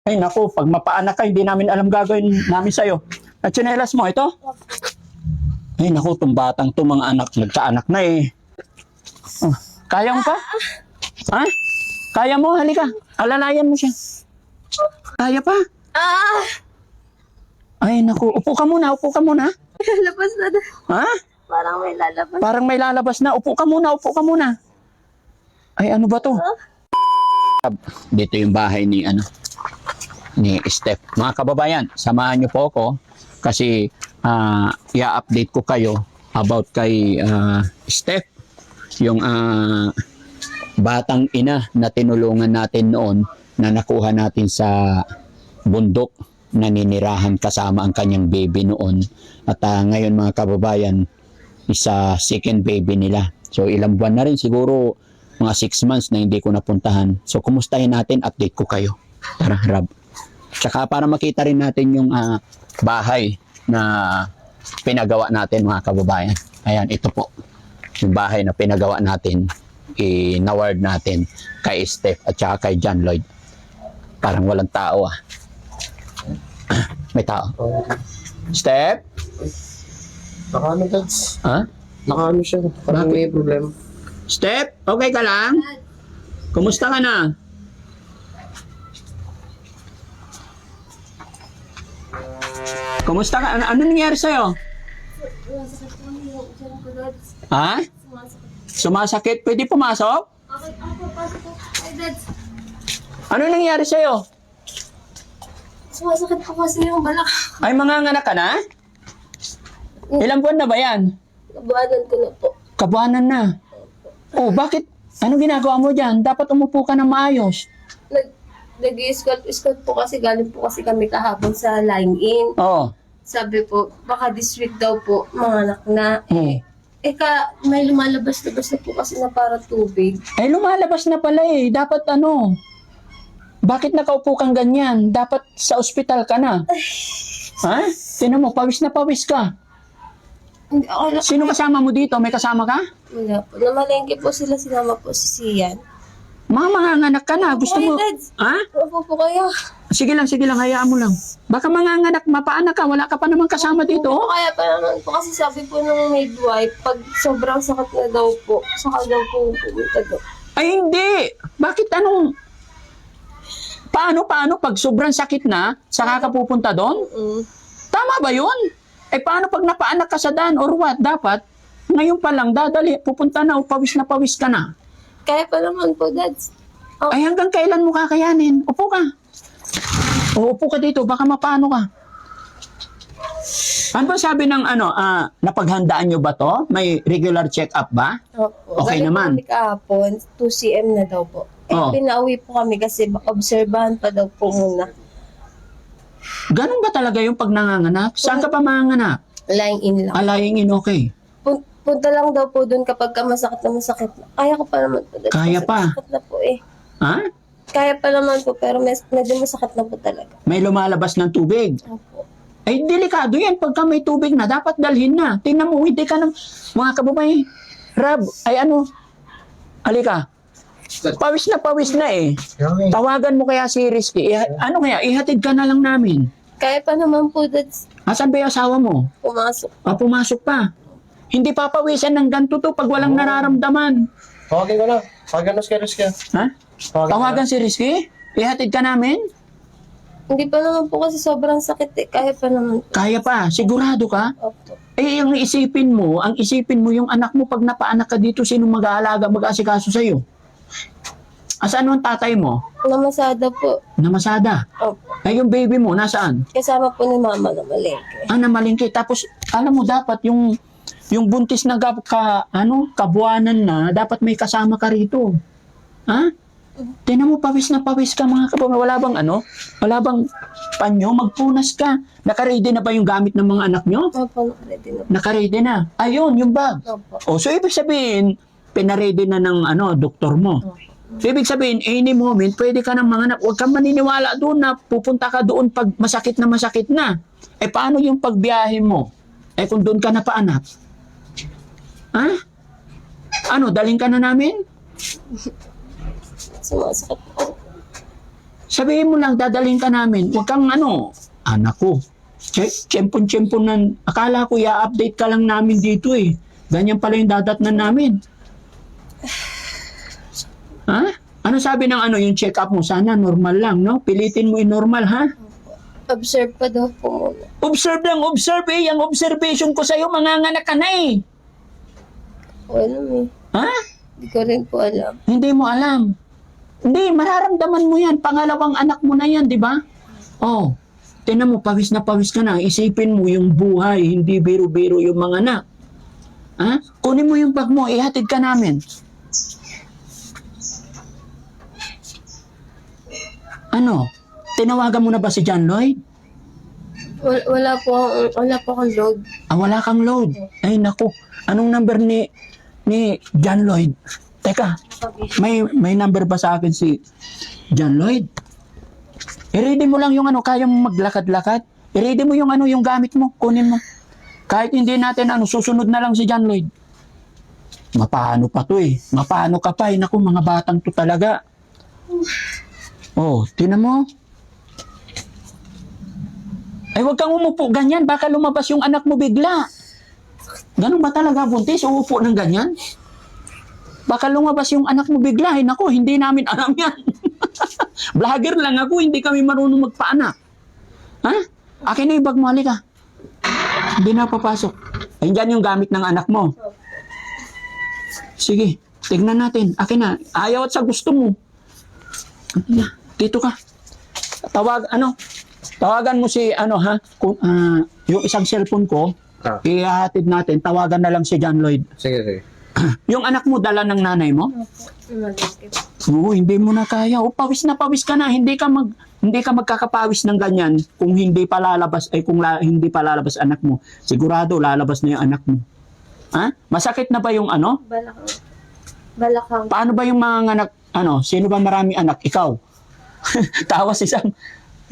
Ay naku, pag mapaanak ka, hindi namin alam gagawin namin sa'yo. At tsinelas mo, ito? Ay naku, itong batang to mga anak, nagkaanak na eh. Oh, kaya mo pa? Ha? Kaya mo? Halika. Alalayan mo siya. Kaya pa? Ay naku, upo ka muna, upo ka muna. Lalabas na na. Ha? Parang may lalabas. Parang may lalabas na. Upo ka muna, upo ka muna. Ay, ano ba to? Dito yung bahay ni Steph. Mga kababayan, samahan niyo po ako kasi i-update ko kayo about kay Steph, yung batang ina na tinulungan natin noon na nakuha natin sa bundok, naninirahan kasama ang kanyang baby noon. At ngayon mga kababayan, isa second baby nila. So ilang buwan na rin, siguro mga 6 months na hindi ko napuntahan. So kumustahin natin, update ko kayo. Tara, Rab. Tsaka para makita rin natin yung bahay na pinagawa natin mga kababayan. Ayan, ito po. Yung bahay na pinagawa natin, inaward natin kay Steph at saka kay John Lloyd. Parang walang tao ah. May tao. Steph? Nakaano, Dads? Ha? Nakaano siya. Parang may problema. Steph, okay ka lang? Kumusta ka na? Kumusta ka? Ano nangyari sa'yo? Sumasakit po yung dyan ko, Dads. Ha? Sumasakit. Sumasakit? Pwede pumasok? Okay, ako papasok po. Ay, Dads. Ano nangyari sa'yo? Sumasakit po kasi yung balak. Ay, manganganak ka na? Ilang buwan na ba yan? Nabuhanan ko na po. Kabuhanan na. Oh, bakit? Ano ginagawa mo dyan? Dapat umupo ka na maayos. Nag-i-scout po kasi galing po kasi kami kahapon sa line-in. Oo. Sabi po, baka this week daw po, mga anak na. Hmm. May lumalabas-labas na po kasi na para tubig. Ay, lumalabas na pala eh. Dapat ano? Bakit nakaupo kang ganyan? Dapat sa ospital ka na. Ha? Tinan mo, pawis na pawis ka. Hindi ako Sino kasama mo dito? May kasama ka? Wala po. Namalengke po sila, sinama po si Sian. Manganganak ka na. Gusto mo? Okay, Dads. Ha? Opo po kayo. Sige lang, hayaan mo lang. Baka manganganak, mapaanak ka. Wala ka pa naman kasama dito. Opo, kaya pa naman po kasi sabi po ng midwife, pag sobrang sakit na daw po, saka daw po pumunta daw. Ay, hindi. Bakit anong... Paano? Pag sobrang sakit na, saka ka pupunta doon? Tama ba yun? Eh, paano pag napaanak ka sa daan or what? Dapat, ngayon pa lang, dadali, pupunta na o pawis ka na. Kaya pa naman po, Dads. Oh. Ay, hanggang kailan mo kakayanin? Upo ka. O, upo ka dito, baka mapaano ka. Ano ba sabi ng napaghandaan nyo ba to? May regular check-up ba? Opo. Okay Galing naman. po kami kahapon, 2 cm na daw po. Oh. Pinauwi po kami kasi obserbahan pa daw po muna. Ganun ba talaga yung pag nanganganak? Saan ka pa manganganak? Lying in lang. Alaying in, okay. Punta lang daw po doon kapag ka masakit na masakit. Kaya ko pa naman po. Dads. Kaya Kasi pa? Masakit na po eh. Ha? Kaya pa naman po, pero medyo masakit na po talaga. May lumalabas ng tubig. Opo. Ay, delikado yan. Pagka may tubig na, dapat dalhin na. Tingnan mo, hindi ka ng... Mga kababay, Rab, ay ano? Halika. Pawis na eh. Tawagan mo kaya si Rizky. Ihatid ka na lang namin. Kaya pa naman po, Dads. Asan ba yung asawa mo? Pumasok. Pumasok pa. Hindi papawisan ng ganito to pag walang nararamdaman. Tawagin ko na. Tawagan mo si Rizky. Ha? Tawagan si Rizky? Ihatid ka namin? Hindi pa naman po kasi sobrang sakit eh. Kaya pa naman po. Kaya pa. Sigurado ka? Opo. Eh, ang isipin mo yung anak mo pag napaanak ka dito, sino mag-aalaga, mag-asikaso sa'yo? Asan ang tatay mo? Namasada po. Namasada. Opo. Ay, yung baby mo, nasaan? Kasama po ni mama na malengke. Namalingki. Tapos, alam mo, dapat yung buntis na kabuanan na, dapat may kasama ka rito. Ha? Tingnan mo, pawis na pawis ka mga kapatid. Wala bang panyo? Magpunas ka. Nakaready na ba yung gamit ng mga anak nyo? Opo, ready na po. Nakaready na. Ayun, yung bag. Opo. So ibig sabihin, pinaready na ng doktor mo. So, ibig sabihin, any moment, pwede ka ng mga anak. Huwag kang maniniwala doon na pupunta ka doon pag masakit na. Eh, paano yung pagbiyahe mo? Eh, kung doon ka na paanak? Ha? Daling ka na namin? Sumasakit po. Sabihin mo lang, dadalhin ka namin. Huwag kang anak ko. Tiyempon-tiyempon na, akala ko i-update ka lang namin dito eh. Ganyan pala yung dadatnan namin. Ha? Ano sabi ng yung check-up mo? Sana normal lang, no? Pilitin mo normal, ha? Observe pa daw po muna. Observe lang, observe eh. Yung observation ko sa'yo, manganganak ka na eh. O alam eh. Ha? Hindi ko rin po alam. Hindi mo alam. Hindi, mararamdaman mo yan. Pangalawang anak mo na yan, di ba? Oh, tinan mo, pawis na pawis ka na. Isipin mo yung buhay, hindi biro-biro yung mga anak. Ha? Kunin mo yung bag mo, ihatid ka namin. Ano? Tinawagan mo na ba si John Lloyd? Wala po akong load. Wala kang load. Ay, naku. Anong number ni John Lloyd? Teka, may number ba sa akin si John Lloyd? I-ready mo lang yung kaya mo maglakad-lakad. I-ready mo yung yung gamit mo, kunin mo. Kahit hindi natin susunod na lang si John Lloyd. Mapano pa to eh. Mapano ka pa eh. Naku, mga batang to talaga. Oh, tinan mo. Ay, huwag kang umupo ganyan. Baka lumabas yung anak mo bigla. Ganun ba talaga, buntis? Uupo ng ganyan? Baka lumabas yung anak mo bigla. Ay, naku, hindi namin alam yan. Vlogger lang ako, hindi kami marunong magpaanak. Ha? Akin na yung bag mo, halika. Hindi na papasok. Ayun dyan yung gamit ng anak mo. Sige, tignan natin. Akin na. Ayaw at sa gusto mo. Dito ka. Tawagan mo si yung isang cellphone ko, ihahatid natin, tawagan na lang si John Lloyd. Sige. Yung anak mo, dala ng nanay mo? Oo, hindi mo na kaya. O, pawis na pawis ka na. Hindi ka magkakapawis ng ganyan kung hindi pa lalabas, hindi pa lalabas anak mo. Sigurado, lalabas na yung anak mo. Ha? Masakit na ba yung Balakang. Paano ba yung mga anak, sino ba maraming anak? Ikaw. Tawa si Sam.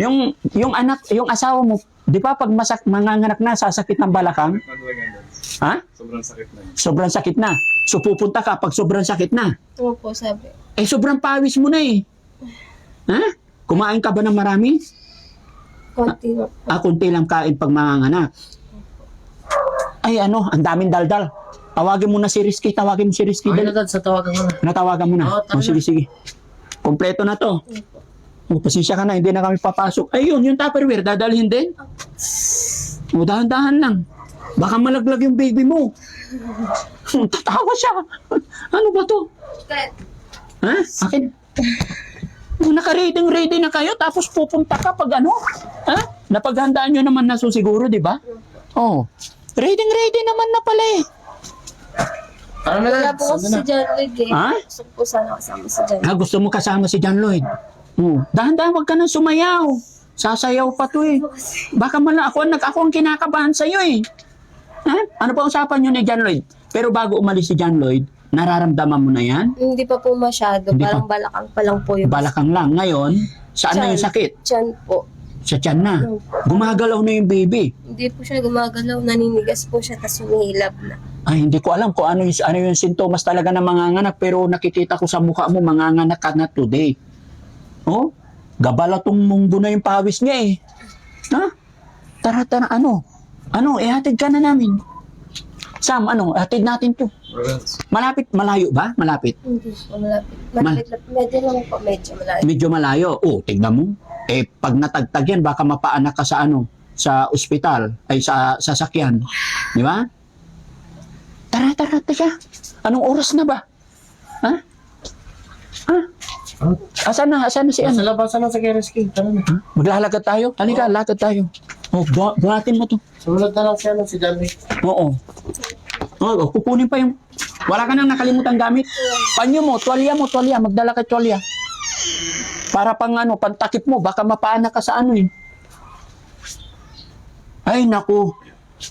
Yung asawa mo, di ba pag manganganak na, sasakit ng balakang? Ha? Sobrang sakit na. So pupunta ka pag sobrang sakit na. Opo, sabi. Sobrang pawis mo na eh. Ha? Kumain ka ba ng marami? Konti na po. Kunti lang kain pag manganganak. Ay ang daming daldal. Tawagin mo na si Rizky, tawagin mo si Rizky. Okay na, Dad, sa tawagan ko na. Natawagan mo na. Oo, tara Sige. Kompleto na to. Pasensya ka na, hindi na kami papasok. Ayun, yung Tupperware, dadalhin din. Dahan-dahan lang. Baka malaglag yung baby mo. Tatawa siya. Ano ba to? Ha? Akin? Naka-ready na kayo, tapos pupunta ka pag Ha? Napaghandaan nyo naman na siguro, di ba? Oh. Ready naman na pala eh. Ano na, Wala Dad? po kasi si John Lloyd eh. Ha? Gusto ko sana kasama si John Lloyd. Gusto mo kasama si John Lloyd? Dahan-dahan, wag ka nang sumayaw. Sasayaw pa to eh. Baka ako ang kinakabahan sa'yo eh. Ha? Ano pa usapan nyo ni John Lloyd? Pero bago umalis si John Lloyd, nararamdaman mo na yan? Hindi pa po masyado. Hindi Parang pa. balakang pa lang po yung Balakang lang. Ngayon, saan na yung sakit? Tiyan po. Sa tiyan na. Gumagalaw na yung baby. Hindi po siya gumagalaw. Naninigas po siya tapos humihilab na. Ay, hindi ko alam kung ano yung sintomas talaga ng manganganak, pero nakikita ko sa mukha mo, manganganak ka na today. Oh, gabalatong munggo na yung pawis niya eh. Ha? Tara, ihatid ka na namin. Sam, hatid natin to. Malapit, malayo ba? Malapit? Hindi po malapit. Malapit na. Medyo lang po. Medyo malapit. Medyo malayo. Oh, tignan mo. Pag natagtag yan, baka mapaanak ka sa sa ospital, ay sa sasakyan. Di ba? Tara. Anong oras na ba? Ha? Asan na si Nasa labasan na sa Kereski. Tara na. Maglalakad tayo? Halika, lakad tayo. Oh, buhatin mo to. Sumunod na lang si John Lloyd. Oo. Kukunin pa yung... Wala ka nang nakalimutan gamit. Panyo mo, tuwalya. Magdala ka tuwalya. Para pang pantakip mo, baka mapaanak ka sa eh. Ay, naku.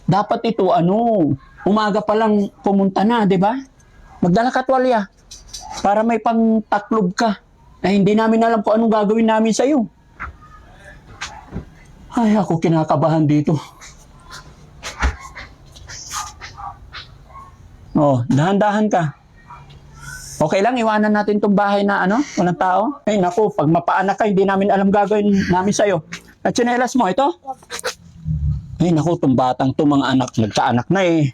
Dapat ito, umaga pa lang pumunta na, di ba? Magdala ka tuwalya. Para may pang-taklob ka. Ay, hindi namin alam kung anong gagawin namin sa'yo. Ay, ako kinakabahan dito. Oh, dahan-dahan ka. Okay lang, iwanan natin tong bahay na ano, walang tao. Ay naku, pag mapaanak ka, hindi namin alam gagawin namin sa'yo. At tsinelas mo, ito? Ay naku, tong batang to, mga anak, nagkaanak na eh.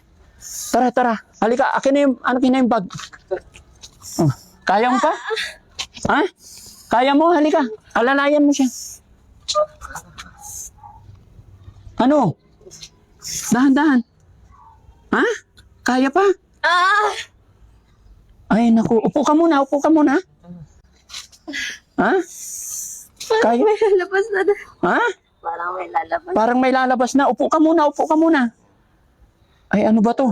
Tara, tara. Halika, akin na yung bag. Oh, kaya mo pa? Ha? Kaya mo? Halika. Alalayan mo siya. Ano? Dahan-dahan. Ha? Kaya pa? Ay, naku. Upo ka muna, upo ka muna. Ha? Kaya? May lalabas na. Ha? Parang may lalabas. Parang may lalabas na. Upo ka muna, upo ka muna. Ay, ano ba to?